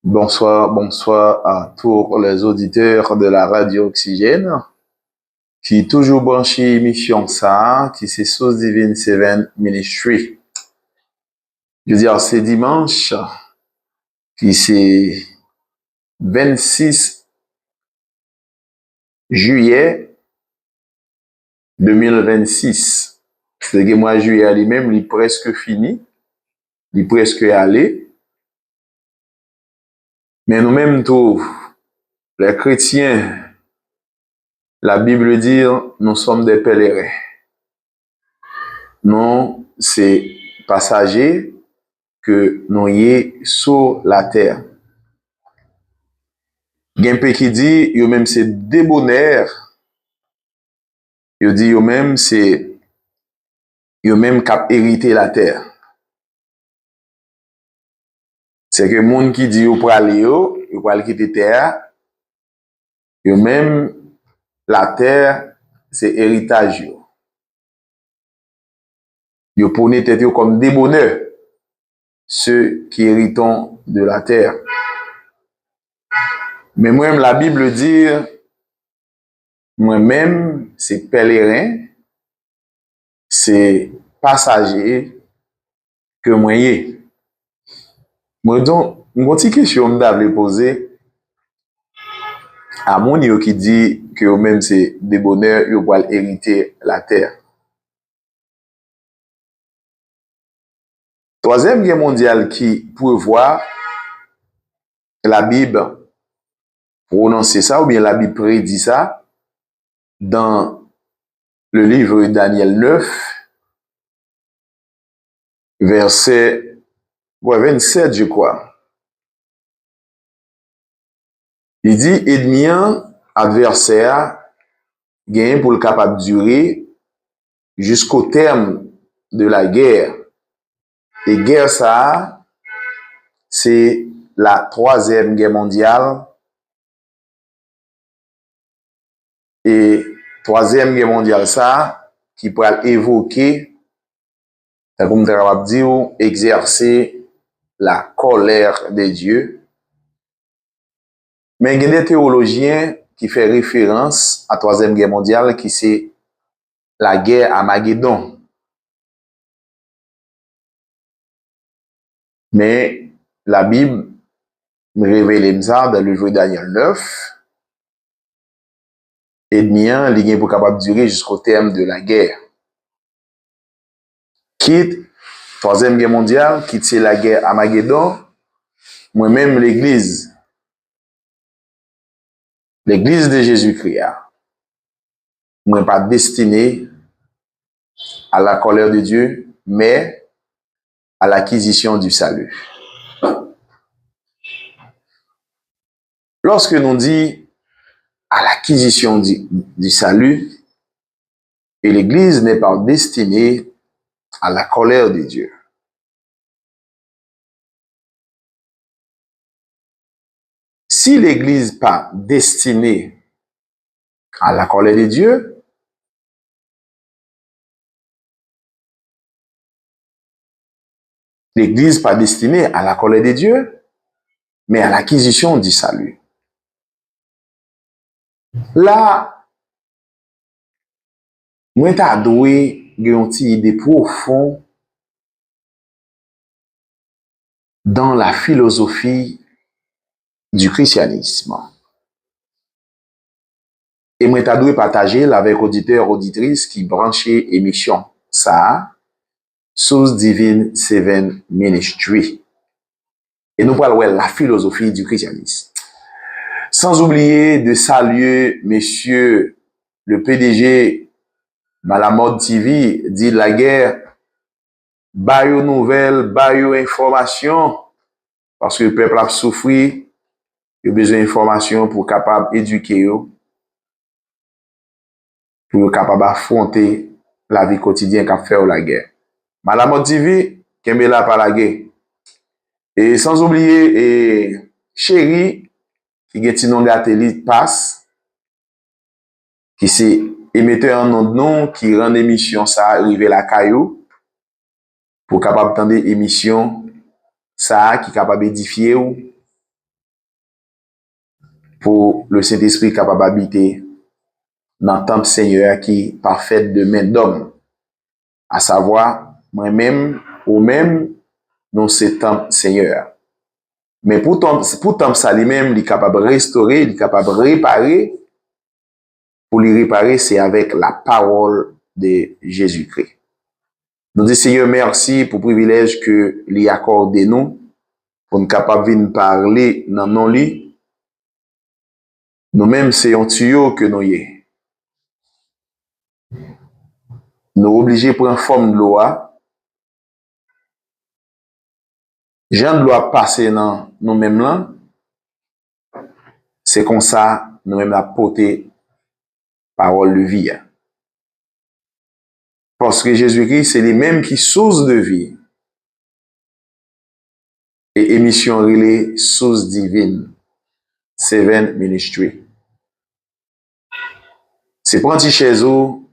Bonsoir, bonsoir à tous les auditeurs de la radio Oxygène qui toujours branché émission ça, qui c'est Source Divine Seven Ministry. Je veux dire, c'est dimanche, qui c'est 26 juillet 2026. C'est que mois juillet lui-même, il est presque fini, il est presque allé. Mais nous-mêmes, tous, les chrétiens, la Bible dit, nous sommes des pèlerins. Non, c'est passagers que nous y sur la terre. Gen pe qui dit, yo même c'est débonnaire, yo dit yo même c'est, yo même cap hériter la terre. C'est que moun qui dit yo pral yo pral quitter terre, yo même la terre, c'est héritage yo. Yo pone tête yo comme débonneur, ceux qui héritons de la terre. Mais moi-même, la Bible dit, moi-même, c'est pèlerin, c'est passager que moi y. Moi donc, une petite question m'davle poser à mon yo qui dit que eux même c'est des bonheurs, yo pral hériter la terre. Troisième guerre mondiale qui prévoit la Bible prononcer ça ou bien la Bible prédit ça dans le livre de Daniel 9 verset 27 je crois. Il dit ennemi adversaire gain pour le capable durer jusqu'au terme de la guerre. Et guerre ça c'est la troisième guerre mondiale. Et troisième guerre mondiale ça qui pourrait évoquer comme capable dire exercer la colère de Dieu. Mais il y a des théologiens qui font référence à la troisième guerre mondiale qui c'est la guerre Armageddon. Mais la Bible me révèle ça dans le livre de Daniel 9. Ennemi, il est pour capable durer jusqu'au terme de la guerre. Quitte troisième guerre mondiale, quitte c'est la guerre Armageddon. Moi-même l'église de Jésus-Christ, moi pas destiné à la colère de Dieu, mais à l'acquisition du salut. Lorsque nous dit à l'acquisition du salut, et l'église n'est pas destinée à la colère de Dieu. Si l'église n'est pas destinée à la colère de Dieu, l'église n'est pas destinée à la colère de Dieu, mais à l'acquisition du salut. Là, moi, t'as doué une idée profonde dans la philosophie du christianisme. Et moi, t'as doué partager avec auditeurs, auditrices qui branchaient émission ça, Source Divine Seven Ministry. Et nous parlons de la philosophie du christianisme. Sans oublier de saluer monsieur le PDG Malamode TV, dit la guerre, bayo nouvelle, bayo information, parce que le peuple a souffert, il a besoin d'informations pour capable éduquer, pour capable affronter la vie quotidienne qu'a fait la guerre. Malamode TV, kembe la par la guerre. Et sans oublier, chéri, qui est un nom d'atelier passe, qui c'est émetteur en nom de nom, qui rend l'émission ça arriver la caillou, pour capable tendre émission ça, qui capable édifier ou, pour le Saint-Esprit capable d'habiter dans le temple Seigneur qui est parfait de main d'homme. À savoir, moi-même, ou même, dans ce temple Seigneur. Mais pour temple ça lui-même, il est capable de restaurer, il est capable de réparer. Pour les réparer, c'est avec la parole de Jésus-Christ. Nous disons, Seigneur, merci pour le privilège que l'y accordé nous, pour nous capables de parler dans nos lits. Nous-mêmes, c'est un tuyau que nous y est. Nous obligés de prendre forme de loi. Jean de loi passer dans nous-mêmes là. C'est comme ça, nous-mêmes, la porter parole de vie. Parce que Jésus-Christ, c'est les mêmes qui source de vie. Et émission relais source divine. Seven Ministry. C'est prendre chez vous,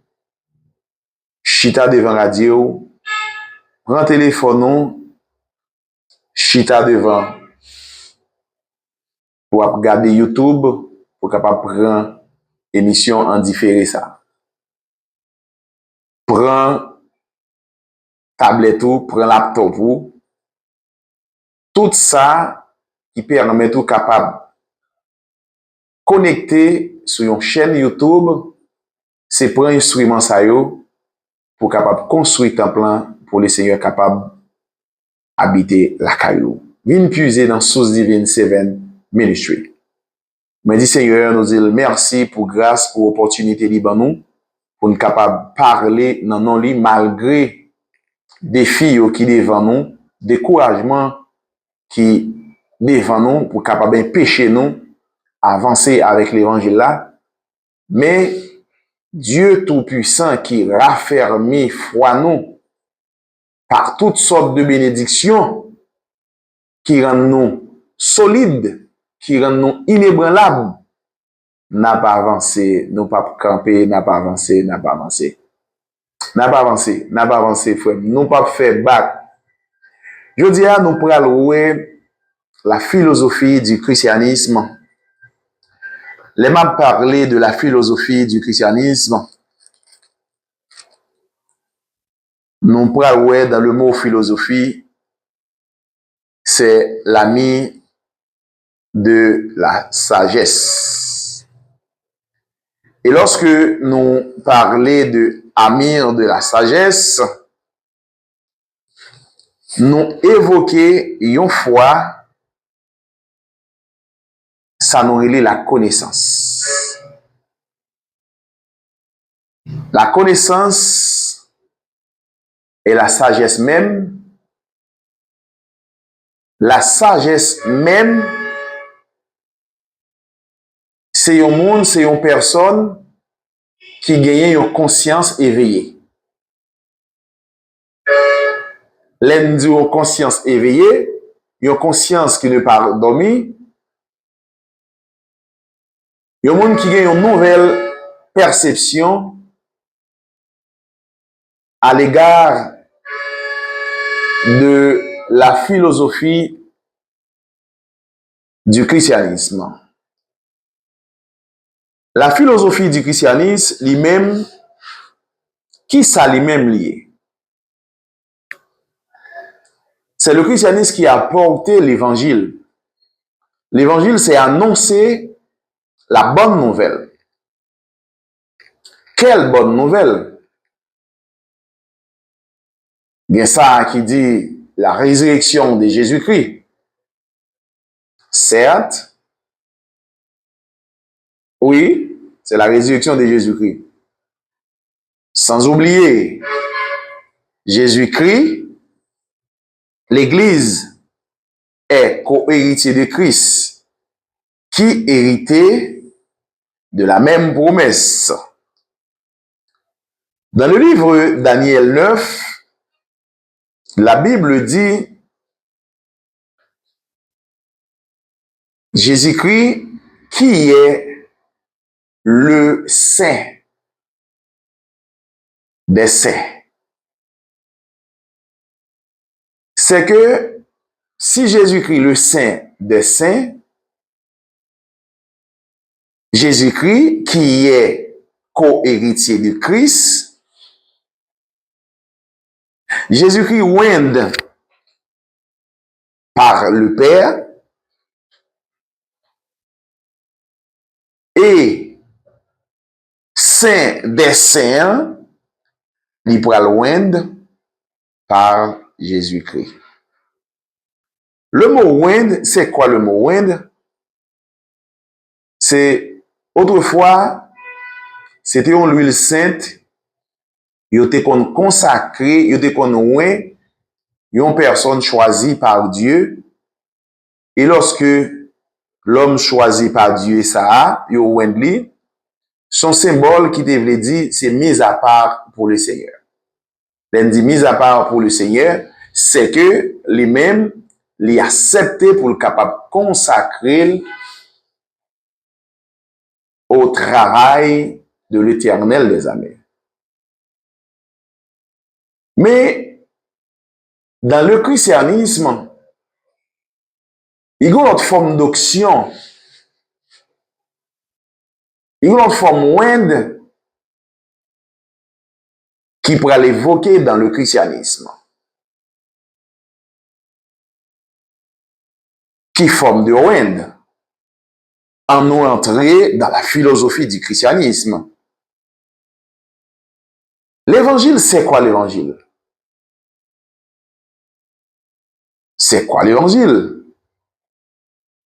chita devant radio, prendre téléphone, chita devant pour regarder YouTube, pour capable prendre émission en différé ça. Prends tablette ou, prends laptop ou, tout ça qui permet tout capable connecter sur une chaîne YouTube, c'est prendre instrument ça yo pour capable construire un plan pour les seigneurs capables habiter la caillou. Vin puiser dans source divine Seven Ministry. Mais dit Seigneur, nous dit merci pour grâce, pour opportunité libre nous, pour nous capable parler dans nos lits malgré défis qui devant nous, découragement qui devant nous, pour capable empêcher nous avancer avec l'évangile là. Mais Dieu Tout-Puissant qui raffermit foi nous par toutes sortes de bénédictions qui rendent nous solides, qui rendent nous inébranlables, n'a pas avancé, nous pas camper, n'a pas avancé, n'a pas avancé. N'a pas avancé, n'a pas avancé, frère. Nous pas fait bac. Je dis à nous prenons la philosophie du christianisme. Les m'a parlé de la philosophie du christianisme. Nous prenons dans le mot philosophie, c'est l'ami de la sagesse. Et lorsque nous parlons de amir de la sagesse, nous évoquons une fois, ça nous relie la connaissance. La connaissance et la sagesse même, la sagesse même, c'est un monde, c'est une personne qui gagne une conscience éveillée. L'un dit une conscience éveillée, une conscience qui ne pas dormi, un monde qui gagne une nouvelle perception à l'égard de la philosophie du christianisme. La philosophie du christianisme, lui-même, qui ça lui-même lié? C'est le christianisme qui a porté l'évangile. L'évangile, c'est annoncer la bonne nouvelle. Quelle bonne nouvelle? Bien ça qui dit la résurrection de Jésus-Christ. Certes, oui, c'est la résurrection de Jésus-Christ. Sans oublier, Jésus-Christ, l'Église est co-héritier de Christ, qui héritait de la même promesse. Dans le livre Daniel 9, la Bible dit Jésus-Christ qui est le saint des saints. C'est que si Jésus-Christ le saint des saints, Jésus-Christ, qui est co-héritier de Christ, Jésus-Christ oint par le Père et Saint des Saints, il pral oint par Jésus-Christ. Le mot oint, c'est quoi le mot oint? C'est autrefois, c'était une huile sainte, il était consacré, il était oint, une personne choisie par Dieu. Et lorsque l'homme choisi par Dieu, ça, yo oint li, son symbole qui devait dire, c'est mise à part pour le Seigneur. L'on dit mise à part pour le Seigneur, c'est que lui-même, l'y accepté pour le capable consacrer au travail de l'Éternel des armées. Mais dans le christianisme, il y a une autre forme d'option, il y a une autre forme moindre qui pourrait l'évoquer dans le christianisme. Qui forme de wind en nous entrer dans la philosophie du christianisme. L'évangile, c'est quoi l'évangile? C'est quoi l'évangile?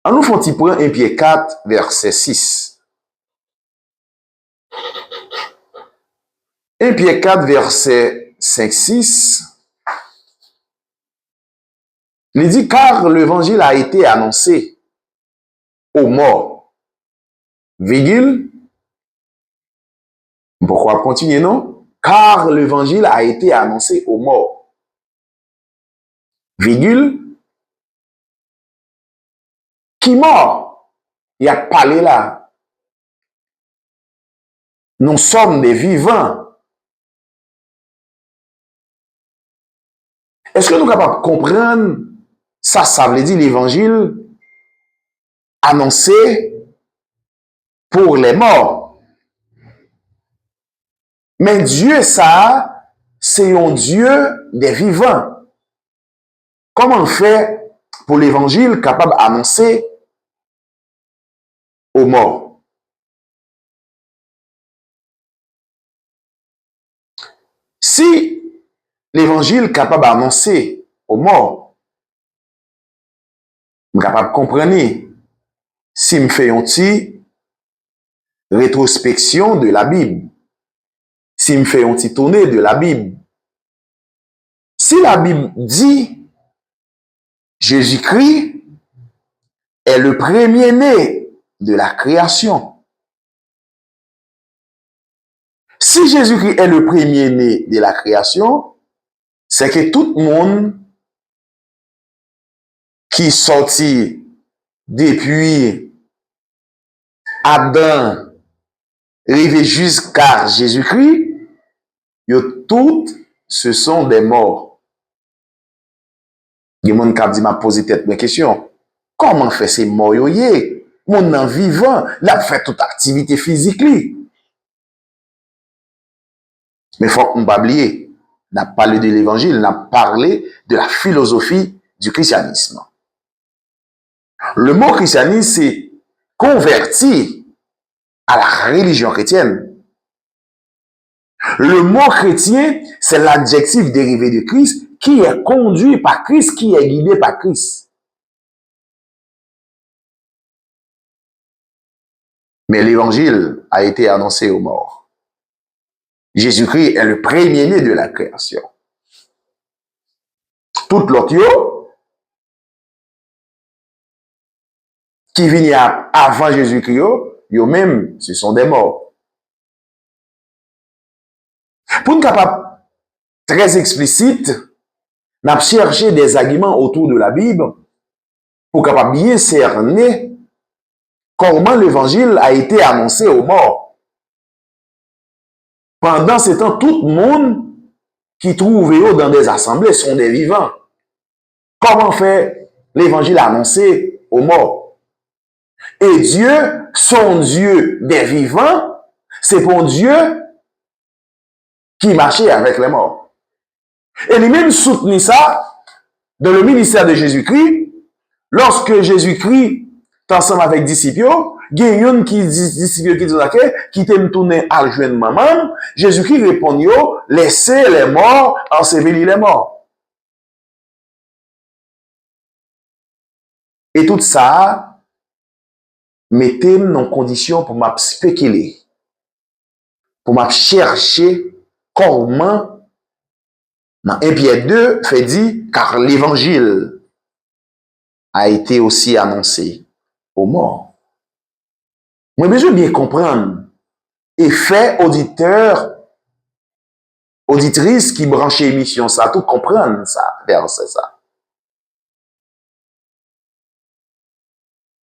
En nous font prendre 1 Pierre 4, verset 6. 1 Pierre 4, verset 5-6. Il dit, car l'évangile a été annoncé aux morts. Virgule. Pourquoi continuer, non? Car l'évangile a été annoncé aux morts. Virgule. Qui mort? Il a parlé là. Nous sommes des vivants. Est-ce que nous sommes capables de comprendre ça veut dire l'évangile annoncé pour les morts? Mais Dieu, ça, c'est un Dieu des vivants. Comment on fait pour l'évangile capable d'annoncer aux morts? Si l'évangile capable d'annoncer aux morts, je suis capable de comprendre si je fais une petite rétrospection de la Bible, si je fais une petite tournée de la Bible. Si la Bible dit Jésus-Christ est le premier-né de la création. Si Jésus-Christ est le premier-né de la création, c'est que tout le monde qui sortit depuis Adam, arrivé jusqu'à Jésus-Christ, toutes ce sont des morts. Il y a des gens qui m'a posé tête une question. Comment fait ces morts yoye? Mon en vivant, là fait toute activité physique li. Mais faut qu'on pas oublier, on a parlé de l'évangile, on a parlé de la philosophie du christianisme. Le mot christianisme, c'est converti à la religion chrétienne. Le mot chrétien, c'est l'adjectif dérivé de Christ qui est conduit par Christ, qui est guidé par Christ. Mais l'évangile a été annoncé aux morts. Jésus-Christ est le premier-né de la création. Tout l'autre qui vient avant Jésus-Christ, yo même, ce sont des morts. Pour être capable, très explicite, on a cherché des arguments autour de la Bible pour capable bien cerner comment l'évangile a été annoncé aux morts. Pendant ce temps, tout le monde qui trouvait dans des assemblées sont des vivants. Comment fait l'évangile annoncé aux morts? Et Dieu, son Dieu des vivants, c'est pour Dieu qui marchait avec les morts. Et lui-même soutenait ça dans le ministère de Jésus-Christ, lorsque Jésus-Christ est ensemble avec les disciples, il y a une disciple qui dit qui t'aime tourner à joindre maman, Jésus-Christ répond, laissez les morts ensevelir les morts. Et tout ça, mettez-moi dans condition pour m'a spéculer, pour m'a chercher comment, dans 1 Pierre 2, fait dire, car l'évangile a été aussi annoncé aux morts. Moi, besoin bien comprendre, et fait auditeur, auditrice qui branche émission, ça, tout comprendre ça, verset ça.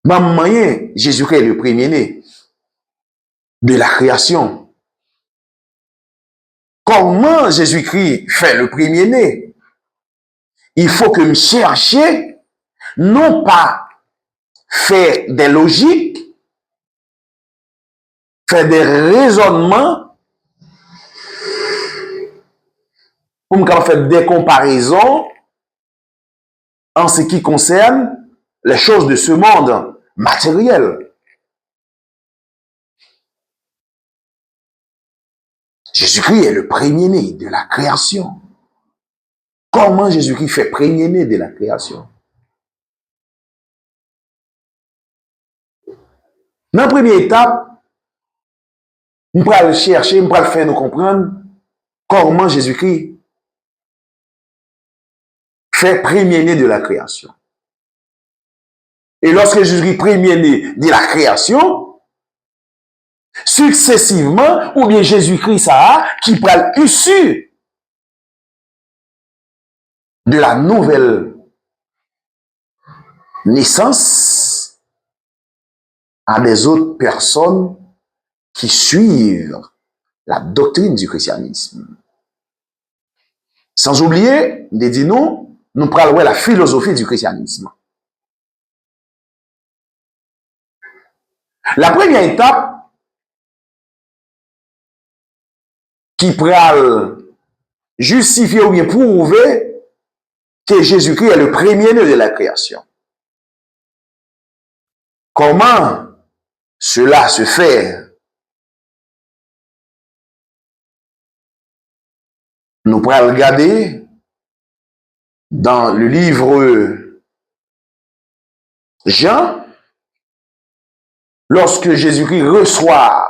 Maman, Jésus-Christ est le premier-né de la création. Comment Jésus-Christ fait le premier-né? Il faut que me chercher, non pas faire des logiques, faire des raisonnements, pour me faire des comparaisons en ce qui concerne les choses de ce monde matériel. Jésus-Christ est le premier-né de la création. Comment Jésus-Christ fait premier-né de la création? Dans la première étape, on va le chercher, on va le faire nous comprendre comment Jésus-Christ fait premier-né de la création. Et lorsque Jésus-Christ premier-né de la création, successivement, ou bien Jésus-Christ ça qui prend l'issue de la nouvelle naissance à des autres personnes qui suivent la doctrine du christianisme. Sans oublier, nous prenons la philosophie du christianisme. La première étape qui prend justifier ou bien prouver que Jésus-Christ est le premier-né de la création. Comment cela se fait? Nous pourrons regarder dans le livre Jean, lorsque Jésus-Christ reçoit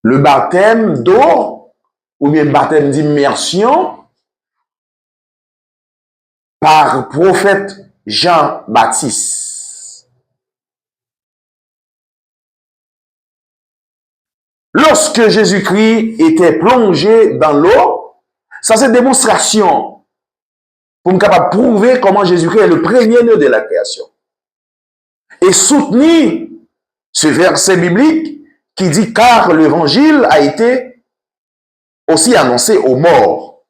le baptême d'eau, ou bien le baptême d'immersion, par prophète Jean-Baptiste. Lorsque Jésus-Christ était plongé dans l'eau, ça c'est une démonstration pour me capable de prouver comment Jésus-Christ est le premier-né de la création. Et soutenir ce verset biblique qui dit car l'évangile a été aussi annoncé aux morts.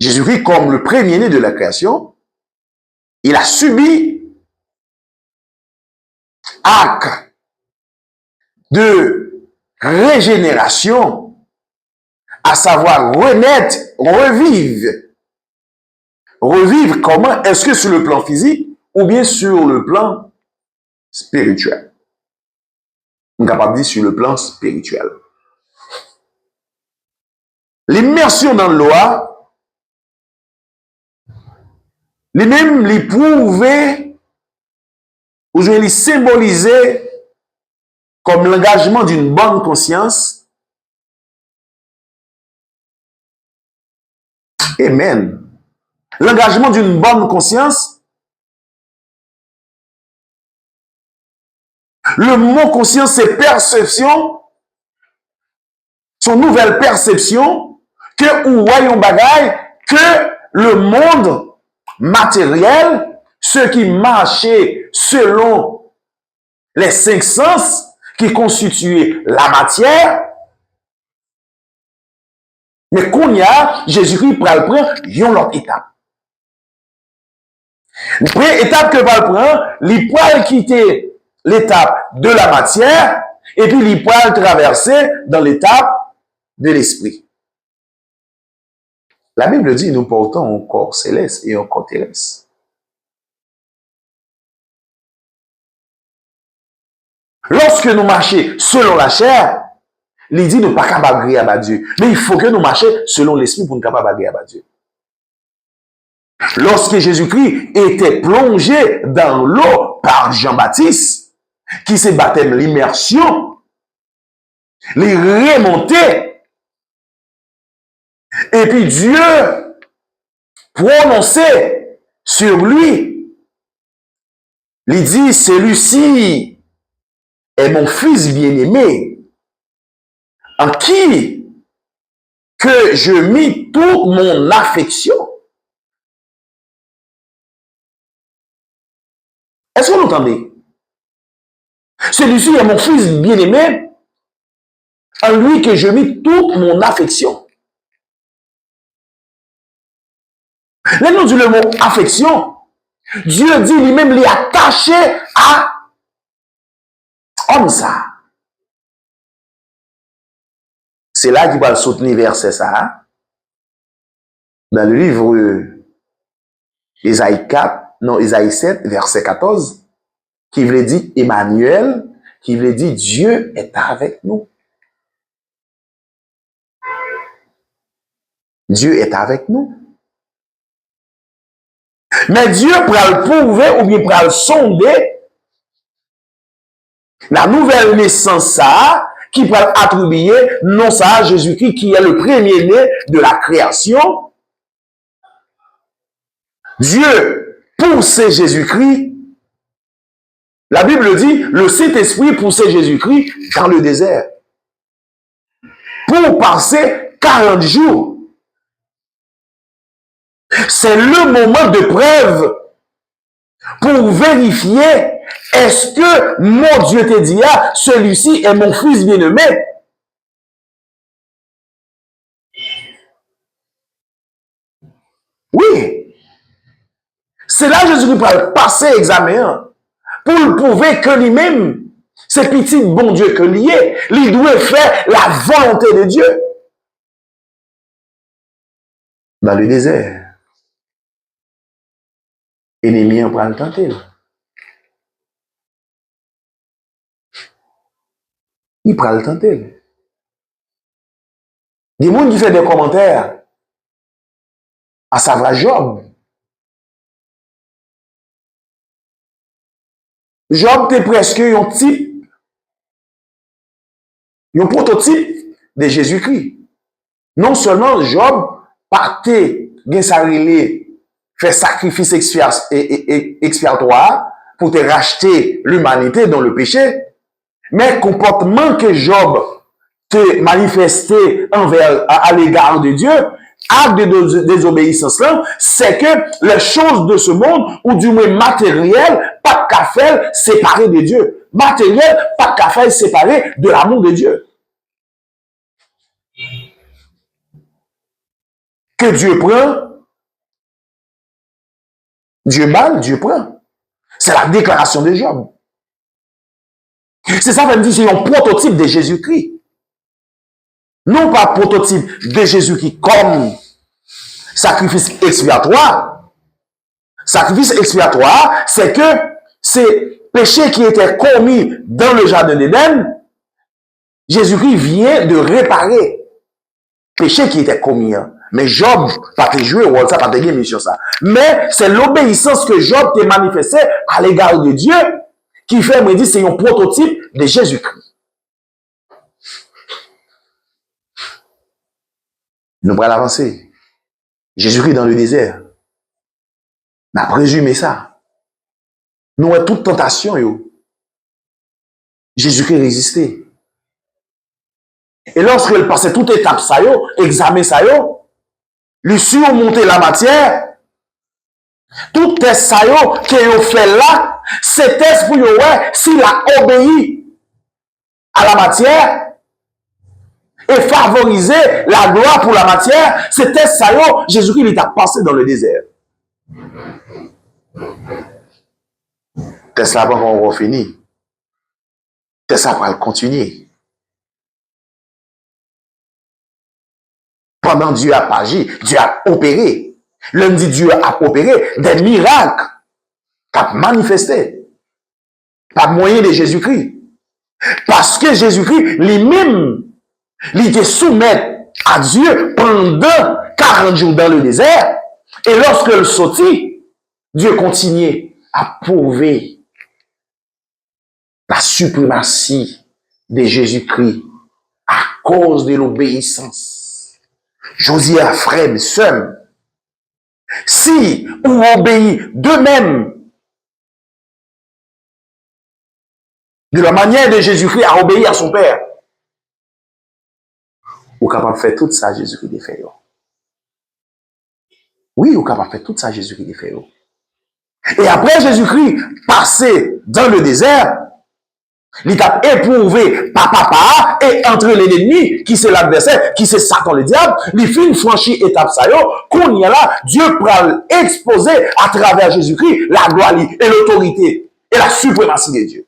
Jésus-Christ, comme le premier-né de la création, il a subi acte de régénération, à savoir renaître, revivre. Revivre comment? Est-ce que sur le plan physique ou bien sur le plan spirituel? On est capable de dire sur le plan spirituel. L'immersion dans l'eau, les mêmes les prouver, ou je vais les symboliser comme l'engagement d'une bonne conscience. Amen. L'engagement d'une bonne conscience. Le mot conscience, c'est perception. Son nouvelle perception que ou voyons bagaille que le monde matériel, ceux qui marchaient selon les 5 sens qui constituaient la matière, mais qu'on y a, Jésus-Christ prend une autre étape. Première étape que va prendre, il peut quitter l'étape de la matière et puis il peut traverser dans l'étape de l'esprit. La Bible dit nous portons un corps céleste et un corps terrestre. Lorsque nous marchons selon la chair, il dit nous ne sommes pas capables d'agréer à Dieu. Mais il faut que nous marchions selon l'esprit pour nous capables d'agréer à Dieu. Lorsque Jésus-Christ était plongé dans l'eau par Jean-Baptiste, qui s'est baptême l'immersion, il remontait, et puis Dieu prononçait sur lui, il dit, celui-ci est mon fils bien-aimé, en qui que je mis toute mon affection. Est-ce que vous l'entendez? Celui-ci est mon fils bien-aimé, en lui que je mis toute mon affection. Là, nous dit le mot affection. Dieu dit lui-même, il est attaché à homme ça. C'est là qu'il va soutenir verset ça. Dans le livre Isaïe 4, non, Isaïe 7, verset 14, qui veut dire Emmanuel, qui veut dire Dieu est avec nous. Dieu est avec nous. Mais Dieu pourra le prouver ou bien pourra le sonder la nouvelle naissance ça, qui pourra attribuer non ça à Jésus-Christ qui est le premier-né de la création. Dieu poussait Jésus-Christ. La Bible dit, le Saint-Esprit poussait Jésus-Christ dans le désert pour passer 40 jours. C'est le moment de preuve pour vérifier est-ce que mon Dieu te dit, ah, celui-ci est mon fils bien-aimé. Oui. C'est là que Jésus va passer examen pour le prouver que lui-même, c'est petit bon Dieu que lié, il doit faire la volonté de Dieu. Dans le désert. Ennemi en prend le tenter. Il prend le tenter. Des gens qui font des commentaires, à savoir Job. Job était presque un type, un prototype de Jésus-Christ. Non seulement Job partait, fait sacrifice expiatoire pour te racheter l'humanité dans le péché, mais le comportement que Job te manifesté envers à l'égard de Dieu, acte de désobéissance là, c'est que les choses de ce monde, ou du moins matériel, pas qu'à faire séparé de Dieu. Matériel, pas qu'à faire séparé de l'amour de Dieu. Que Dieu prend, Dieu mal, Dieu prend. C'est la déclaration de Job. C'est ça, ça veut dire c'est un prototype de Jésus-Christ. Non pas prototype de Jésus-Christ comme sacrifice expiatoire. Sacrifice expiatoire, c'est que ces péchés qui étaient commis dans le jardin d'Éden, Jésus-Christ vient de réparer péché qui était commis. Mais Job, pas te jouer, ou ça, pas te gagner mission ça. Mais c'est l'obéissance que Job t'a manifesté à l'égard de Dieu qui fait, me dire, c'est un prototype de Jésus-Christ. Nous allons avancer. Jésus-Christ dans le désert. On a présumé ça. Nous avons toute tentation, yo. Jésus-Christ résistait. Et lorsqu'il passait toute étape, ça yo, examen ça yo, lui surmonter la matière, tout test ça yo, qu'il a fait là, c'est test pour yo, ouais, s'il a obéi à la matière, et favoriser la gloire pour la matière, c'est test ça yo, Jésus-Christ il t'a passé dans le désert. Tesla pas encore fini. Tesla va continuer. Pendant Dieu a agi, Dieu a opéré. Lundi, Dieu a opéré des miracles qu'a manifesté par moyen de Jésus-Christ. Parce que Jésus-Christ, lui-même, il était soumis à Dieu pendant 40 jours dans le désert. Et lorsque le sortit, Dieu continuait à prouver la suprématie de Jésus-Christ à cause de l'obéissance. Josie à frère, sœur, si on obéit d'eux-mêmes de la manière de Jésus-Christ à obéir à son Père, vous êtes capable de faire tout ça, Jésus-Christ a fait. Oui, vous êtes capable de faire tout ça, Jésus-Christ a fait. Et après Jésus-Christ, passé dans le désert, il a éprouvé papa et entre l'ennemi, qui c'est l'adversaire, qui c'est Satan le diable, il fait franchir étape ça yo, qu'on y a là, Dieu pourra exposer à travers Jésus-Christ la gloire et l'autorité et la suprématie de Dieu.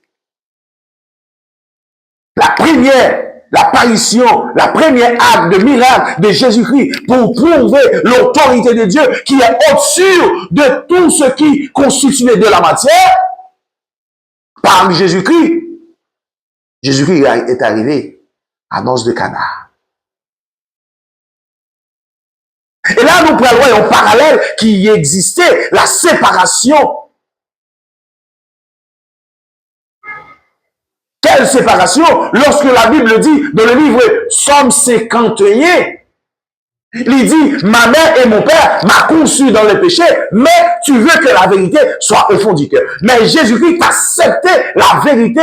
La première, l'apparition, la première acte de miracle de Jésus-Christ pour prouver l'autorité de Dieu qui est au-dessus de tout ce qui constitue de la matière, par Jésus-Christ. Jésus-Christ est arrivé à Noces de Cana. Et là, nous prenons un parallèle qui existait, la séparation. Quelle séparation? Lorsque la Bible dit, dans le livre Somme 51, il dit, ma mère et mon père m'a conçu dans le péché, mais tu veux que la vérité soit au fond du cœur. Mais Jésus-Christ a accepté la vérité.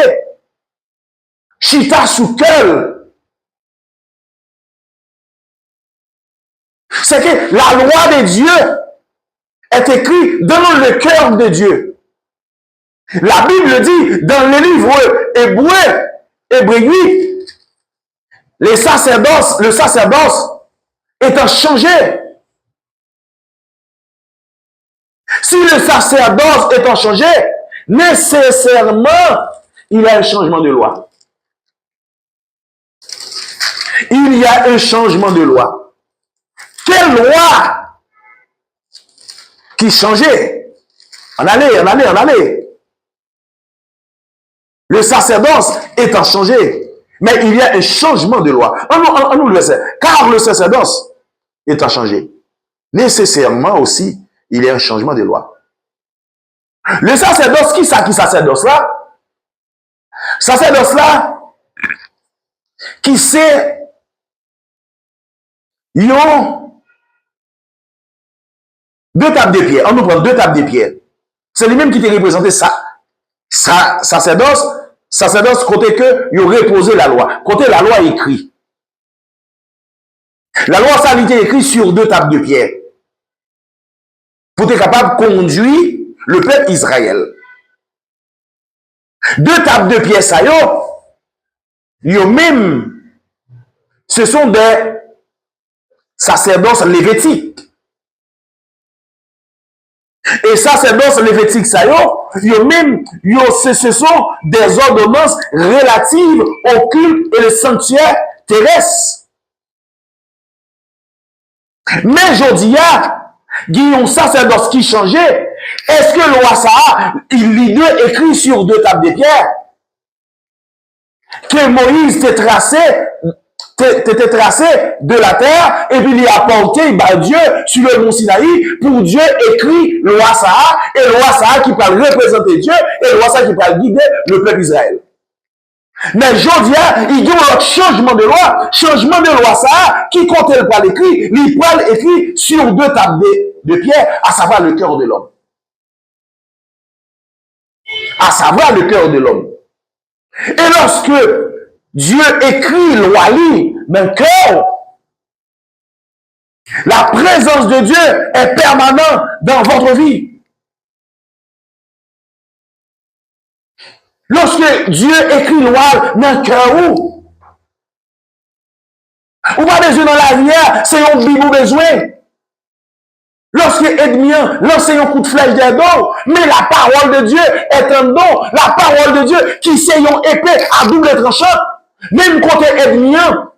Chita sous cœur. C'est que la loi de Dieu est écrite dans le cœur de Dieu. La Bible dit dans le livre Hébreu 8, le sacerdoce étant changé. Si le sacerdoce étant changé, nécessairement, il y a un changement de loi. Il y a un changement de loi. Quelle loi qui changeait? En allait. Le sacerdoce étant changé, mais il y a un changement de loi. En nous le verset. Car le sacerdoce étant changé, nécessairement aussi, il y a un changement de loi. Le sacerdoce, qui sacerdoce là? Sacerdoce là, qui c'est, deux tables de pierre. On nous prend deux tables de pierre. C'est lui-même qui t'a représenté ça. Sacerdoce, côté que il aurait posé la loi. Côté la loi écrit. La loi, ça a été écrit sur deux tables de pierre. Pour être capable de conduire le peuple Israël. Deux tables de pierre, ça yo même, ce sont des sacerdoces lévitiques. Et sacerdoce lévitique, ça ce sont des ordonnances relatives au culte et le sanctuaire terrestre. Mais aujourd'hui, il y a un sacerdoce qui changeait. Est-ce que loi ça, il est écrit sur deux tables de pierre que Moïse t'est tracé de la terre et puis il a apporté Dieu sur le mont Sinaï pour Dieu écrit loi ça et loi ça qui peut représenter Dieu et loi ça qui peut guider le peuple Israël. Mais aujourd'hui, il y a un changement de loi ça qui compte pas l'écrit, il peut écrit sur deux tables de pierre, à savoir le cœur de l'homme. À savoir le cœur de l'homme. Et lorsque Dieu écrit loi dans le cœur, la présence de Dieu est permanente dans votre vie. Lorsque Dieu écrit loi dans le cœur, ou pas besoin dans la rivière, c'est un bibou besoin. Lorsque Edmien lance un coup de flèche des dons, mais la parole de Dieu est un don. La parole de Dieu qui c'est une épée à double tranchant. Même côté Edmien,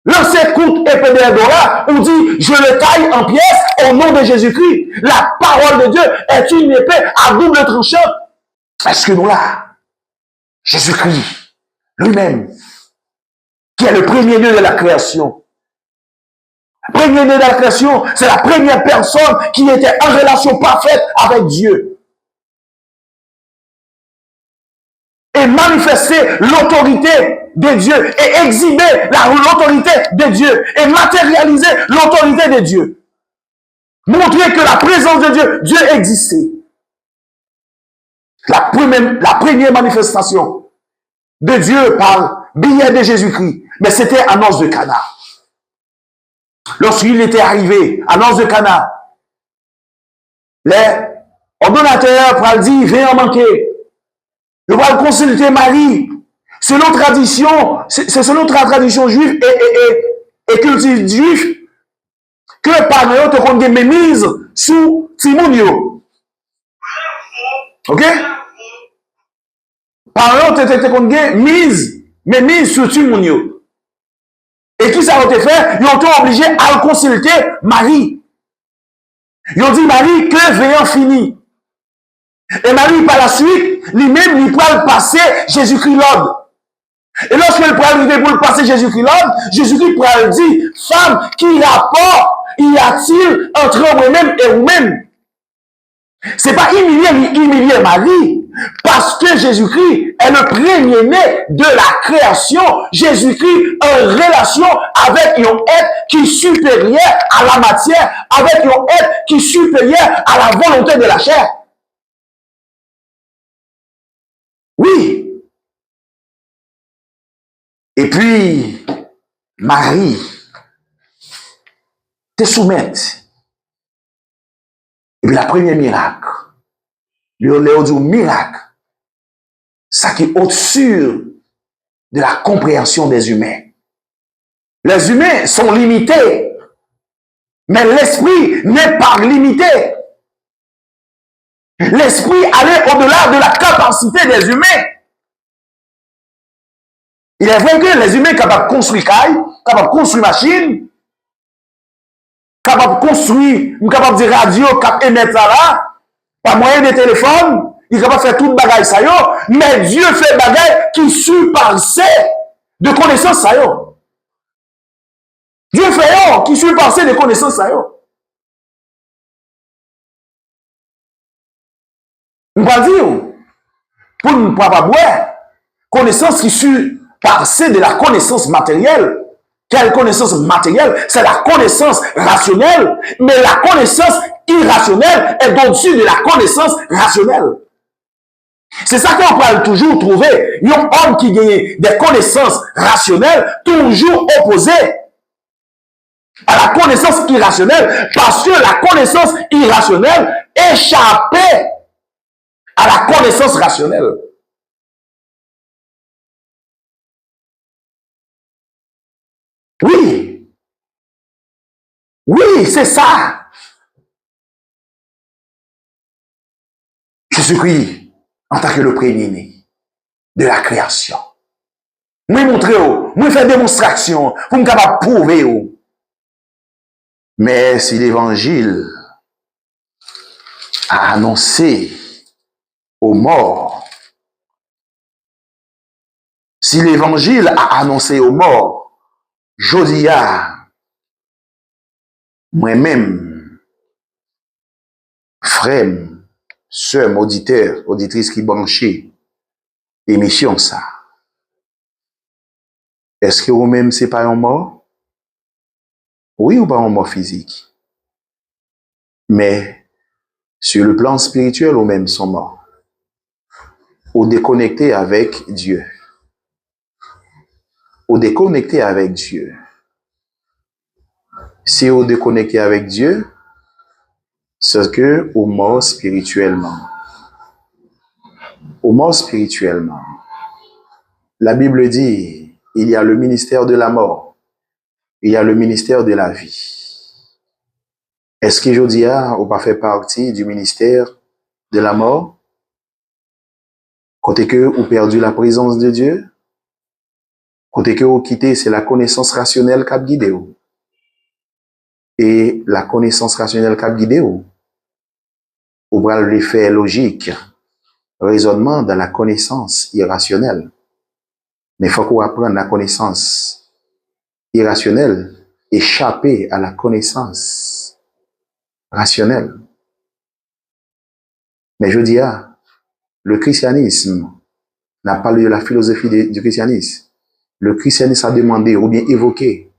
lance un coup d'épée des dons là, on dit, je le taille en pièces au nom de Jésus-Christ. La parole de Dieu est une épée à double tranchant. Est-ce que nous là, Jésus-Christ, lui-même, qui est le premier lieu de la création, premier né de la création, c'est la première personne qui était en relation parfaite avec Dieu. Et manifester l'autorité de Dieu. Et exhiber l'autorité de Dieu. Et matérialiser l'autorité de Dieu. Montrer que la présence de Dieu, Dieu existait. La première manifestation de Dieu par billet de Jésus-Christ. Mais c'était à Noce de Cana. Lorsqu'il était arrivé à Noce de Cana, les ordonnateurs pour dire, viens en manquer. Je vais consulter Marie. Selon tradition, c'est selon la tradition juive et culture juive que par eux te qu'on des mise sous Timonio. Ok? Par eux te qu'on mise sur Timonio. Et qui ça a été fait? Ils ont été obligés à consulter Marie. Ils ont dit Marie que veillant fini. Et Marie par la suite, lui-même, il peut le passer Jésus-Christ l'homme. Et lorsqu'elle peut arriver pour le passer Jésus-Christ l'homme, Jésus-Christ pourra le dire, femme, qui rapport y a-t-il entre moi-même et vous-même? C'est pas humilier Marie, parce que Jésus-Christ est le premier-né de la création. Jésus-Christ en relation avec un être qui est supérieur à la matière, avec un être qui est supérieur à la volonté de la chair. Oui. Et puis, Marie te soumette. Et puis, la première miracle, le miracle, ça qui est au-dessus de la compréhension des humains. Les humains sont limités, mais l'esprit n'est pas limité. L'esprit allait au-delà de la capacité des humains. Il est vrai que les humains sont capables de construire caille, capables de construire machine, capables de construire, capables de radio, capables d'émettre ça là, par moyen de téléphone, il est capable de faire tout le bagage ça yo, mais Dieu fait bagage qui surpasse de connaissances ça yo. Dieu fait yo qui surpasse de connaissances ça yo. On va dire, pour ne pas boire, connaissance qui surpasse de la connaissance matérielle. Quelle connaissance matérielle? C'est la connaissance rationnelle, mais la connaissance irrationnelle est au-dessus de la connaissance rationnelle. C'est ça qu'on peut toujours trouver. Un homme qui gagne des connaissances rationnelles, toujours opposé à la connaissance irrationnelle, parce que la connaissance irrationnelle échappait à la connaissance rationnelle. Oui. Oui, c'est ça. Jésus-Christ, en tant que le premier-né de la création. Moi, montrer, moi, faire démonstration, pour me capable prouver. Mais si l'évangile a annoncé aux morts, si l'évangile a annoncé aux morts, Jodia, moi-même, frère, sœur, auditeur, auditrice qui branchait, émission ça. Est-ce que vous-même, c'est pas un mort? Oui ou pas un mort physique? Mais sur le plan spirituel, vous-même sont morts. Ou déconnectés avec Dieu. Ou déconnectés avec Dieu. Si vous déconnectez avec Dieu, c'est que vous mort spirituellement. Vous mort spirituellement. La Bible dit, il y a le ministère de la mort. Il y a le ministère de la vie. Est-ce que je dis ou pas fait partie du ministère de la mort? Côté que ou perdu la présence de Dieu? Côté que ou quitté, c'est la connaissance rationnelle qui a guidé ou. Et la connaissance rationnelle qui a guidé ou bral les faits logiques, raisonnement dans la connaissance irrationnelle. Mais il faut qu'on apprenne la connaissance irrationnelle, échapper à la connaissance rationnelle. Mais je dis, le christianisme n'a pas lu la philosophie du christianisme. Le christianisme a demandé ou bien évoqué,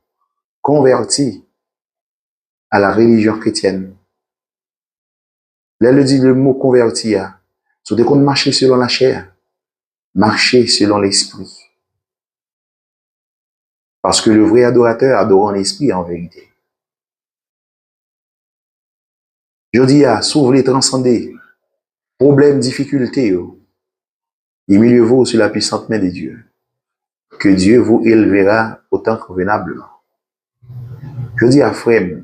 converti à la religion chrétienne. Là, il dit le mot converti, c'est de qu'on marcher selon la chair, marcher selon l'esprit. Parce que le vrai adorateur adore en esprit en vérité. Je dis, si vous voulez transcender problèmes, difficultés, il mieux vaut sur la puissante main de Dieu, que Dieu vous élevera autant convenablement. Je dis à frère,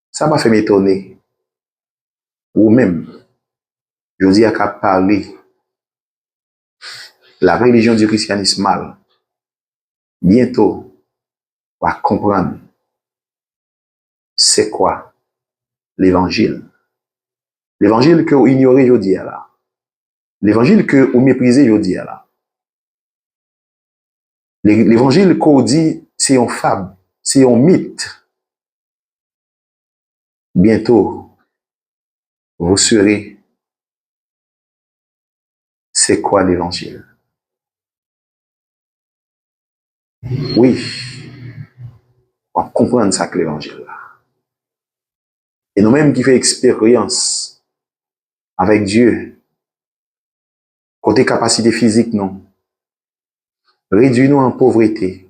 ça m'a fait m'étonner, ou même, je dis à qu'à parler la religion du christianisme mal, bientôt, on va comprendre c'est quoi l'évangile. L'évangile que vous ignorez, je dis là. L'évangile que vous méprisez, je dis là. L'évangile qu'on dit, c'est un fable, c'est un mythe. Bientôt, vous saurez c'est quoi l'évangile. Oui, on comprend ça que l'évangile là. Et nous-mêmes qui fait expérience avec Dieu, côté capacité physique, non, réduis-nous en pauvreté.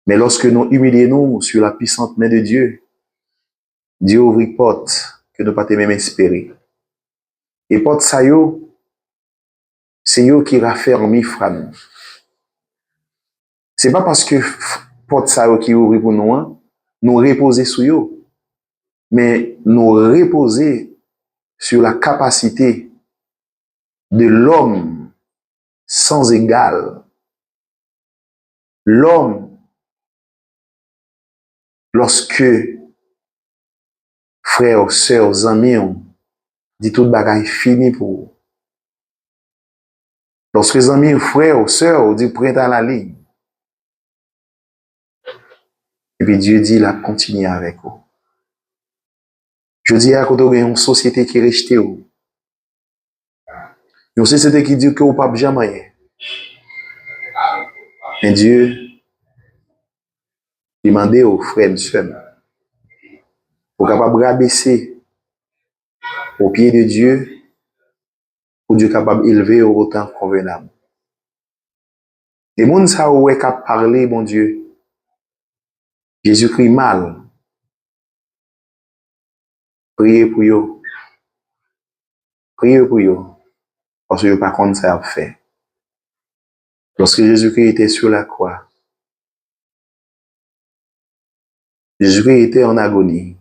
Mais lorsque nous humilions sur la puissante main de Dieu, Dieu ouvre porte que nous pas même espérer. Et porte ça yo, c'est yo qui raffermi frère. C'est pas parce que porte ça yo qui ouvre pour nous, nous reposer sur yo, mais nous reposer sur la capacité de l'homme sans égal. L'homme, lorsque frères, sœurs, amis, dit tout bagaille fini pour vous. Lorsque les amis, frères, sœurs, dit printemps la ligne. Et puis Dieu dit, là, continuez avec vous. Je dis à côté de une société qui rejette vous. Une société qui dit que vous ne pouvez jamais. Mais Dieu demande aux frères et sœurs pour capable rabaisser au pied de Dieu, pour Dieu capable d'élever au autant convenable. Et moun sa ou est capable parler, mon Dieu, Jésus-Christ mal. Priez pour eux. Priez pour eux. Parce que par contre, ça a fait. Lorsque Jésus-Christ était sur la croix, Jésus-Christ était en agonie.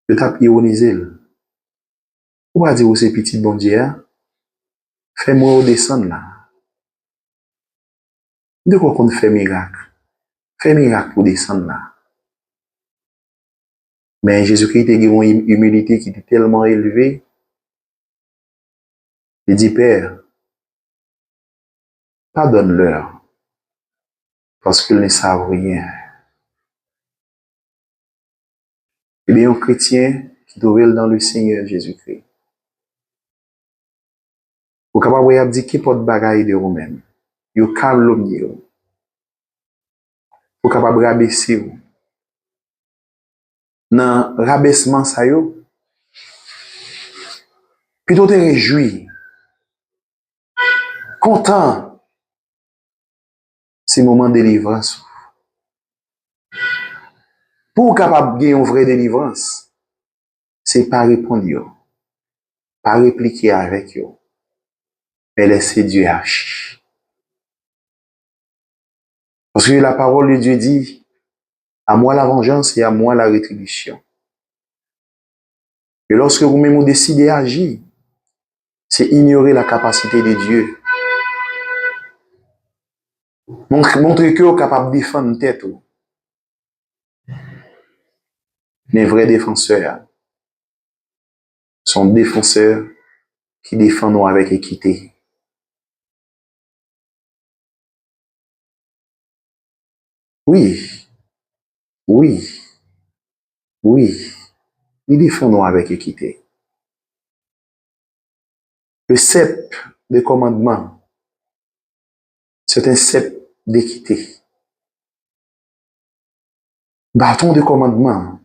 Je t'ai ironisé. Ou pas dire où c'est petit bon Dieu, fais-moi descendre là. De quoi qu'on fait miracle? Fais miracle pour descendre là. Mais Jésus-Christ était une humilité qui était tellement élevée. Il dit, Père, pardonne-leur, parce qu'ils ne savent rien. Il y a un chrétien qui trouve dans le Seigneur Jésus-Christ. Vous êtes capable de dire qui porte bagaille de vous-même. Vous calomniez. Vous êtes capable de rabaisser. Dans le rabaissement, ça y est, plutôt te réjouir, content, c'est le moment de délivrance. Pour capable de gagner une vraie délivrance, c'est pas répondre, pas répliquer avec eux, mais laisser Dieu agir. Parce que la parole de Dieu dit, à moi la vengeance et à moi la rétribution. Et lorsque vous-même vous décidez d'agir, c'est ignorer la capacité de Dieu. Montrer que vous êtes capable de défendre tête. Les vrais défenseurs sont défenseurs qui défendent avec équité. Oui, oui, oui, ils défendent avec équité. Le cep de commandement, c'est un cep d'équité. Bâton de commandement,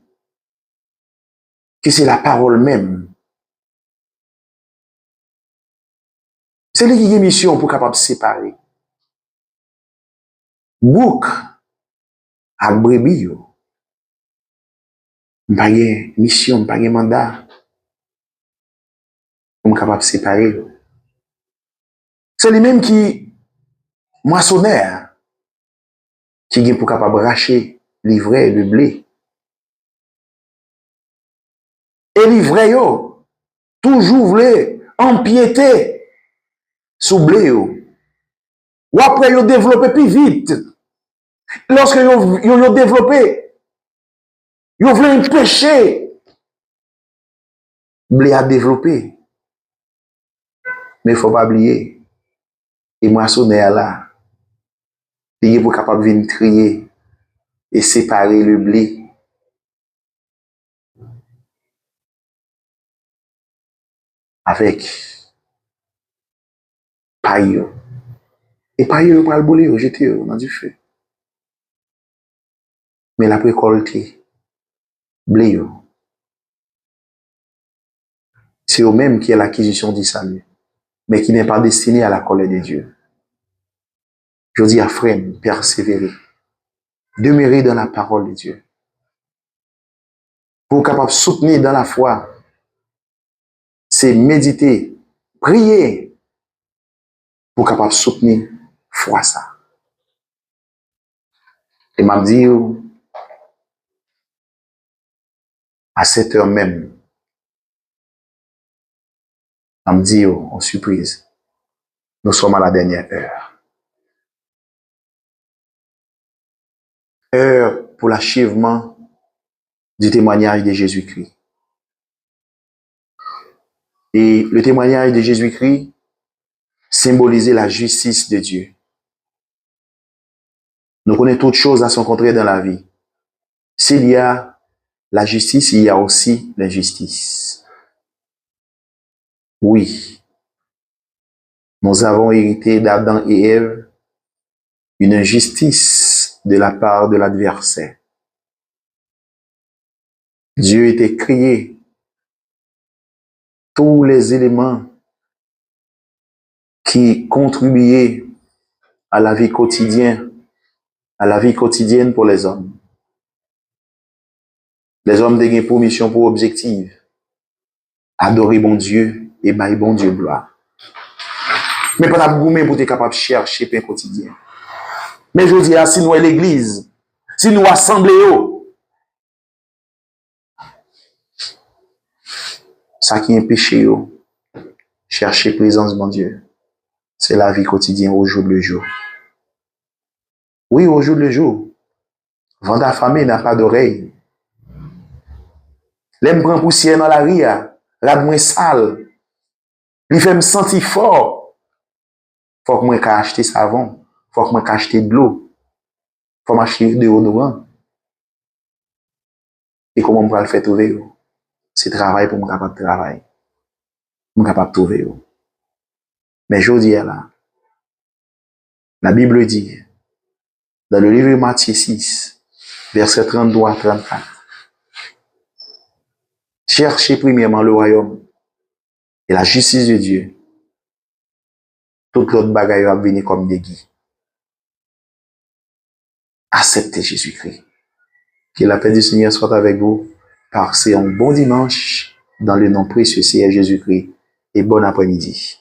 que c'est la parole même. C'est lui qui a une mission pour capable séparer. Bouc à brebis, pas de mission, pas de mandat pour capable séparer. C'est lui-même qui moissonneur qui est pour capable racher livrer le blé. Et livrer yo toujours voulait empiéter sous blé yo. Ou après yo développer plus vite. Lorsque yo développé, yo voulait empêcher blé à développer. Mais il ne faut pas oublier, et moissonneur là, il est pour capable de venir trier et séparer le blé. Avec paille. Et paille, il va le bouler, jeter dans du feu. Mais la récolté, blé, c'est eux-mêmes qui est l'acquisition du salut, mais qui n'est pas destiné à la colère de Dieu. Je dis à frère, persévérer, demeurer dans la parole de Dieu, pour capable soutenir dans la foi, c'est méditer, prier, pour capable soutenir foi ça. Et m'a dit, à cette heure même, m'a dit, en surprise, nous sommes à la dernière heure. Heure pour l'achèvement du témoignage de Jésus-Christ. Et le témoignage de Jésus-Christ symbolisait la justice de Dieu. Nous connaissons toutes choses à son contraire dans la vie. S'il y a la justice, il y a aussi l'injustice. Oui, nous avons hérité d'Adam et Ève une injustice de la part de l'adversaire. Dieu était créé tous les éléments qui contribuaient à la vie quotidienne pour les hommes. Les hommes ont pour mission, pour objectif, adorer bon Dieu et bailler bon Dieu gloire. Mais pas d'abgoumer pour être capable de chercher pain quotidien. Mais je dis, si nous à l'église, si nous assemblons, ça qui est péché, chercher présence de mon Dieu, c'est la vie quotidienne au jour le jour. Oui, au jour le jour. Vent affamé n'a pas d'oreille. L'aime prend poussière dans la ria, la moins sale. Il fait me sentir fort. Faut que moi acheter savon, faut que moi acheter de l'eau, faut m'acheter de déodorant. Et comment on va le faire trouver? C'est travail pour moi capable de travailler. Je suis capable de trouver. Mais je dis là, la Bible dit, dans le livre de Matthieu 6, verset 32 à 34, cherchez premièrement le royaume et la justice de Dieu. Toute l'autre bagaille va venir comme des guides. Acceptez Jésus-Christ. Que la paix du Seigneur soit avec vous. Passez un bon dimanche dans le nom précieux de Jésus-Christ et bon après-midi.